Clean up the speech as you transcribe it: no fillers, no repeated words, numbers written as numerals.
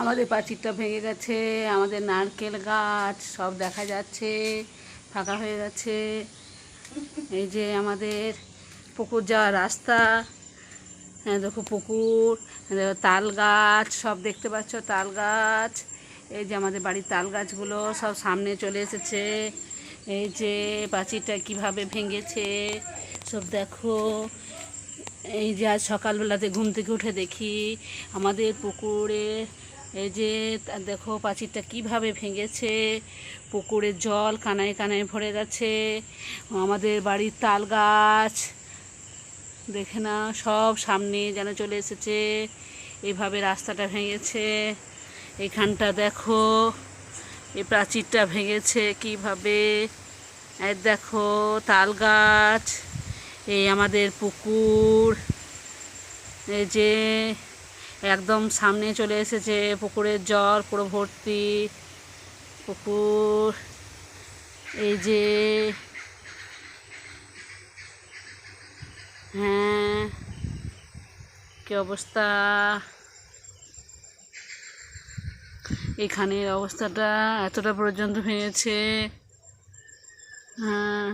আমাদের পাঁচিলটা ভেঙে গেছে, আমাদের নারকেল গাছ সব দেখা যাচ্ছে, ফাঁকা হয়ে গেছে। এই যে আমাদের পুকুর যাওয়ার রাস্তা, হ্যাঁ দেখো পুকুর, তাল গাছ সব দেখতে পাচ্ছ, তাল গাছ। এই যে আমাদের বাড়ির তাল গাছগুলো সব সামনে চলে এসেছে। এই যে পাঁচিলটা কিভাবে ভেঙেছে সব দেখো। এই যে আজ সকালবেলাতে ঘুম থেকে উঠে দেখি আমাদের পুকুরে এই যে দেখো পাঁচিলটা কিভাবে ভেঙেছে, পুকুরের জল কানায় কানায় ভরে গেছে। আমাদের বাড়ির তাল গাছ দেখে না সব সামনে যেন চলে এসেছে, এইভাবে রাস্তাটা ভেঙেছে। এখানটা দেখো এই প্রাচীরটা ভেঙেছে কিভাবে, এই দেখো তাল গাছ, এই আমাদের পুকুর, এই যে একদম সামনে চলে এসেছে, পুকুরের জল পুরো ভর্তি পুকুর। এই যে হ্যাঁ কি অবস্থা, এখানের অবস্থাটা এতটা পর্যন্ত ভেঙেছে। হ্যাঁ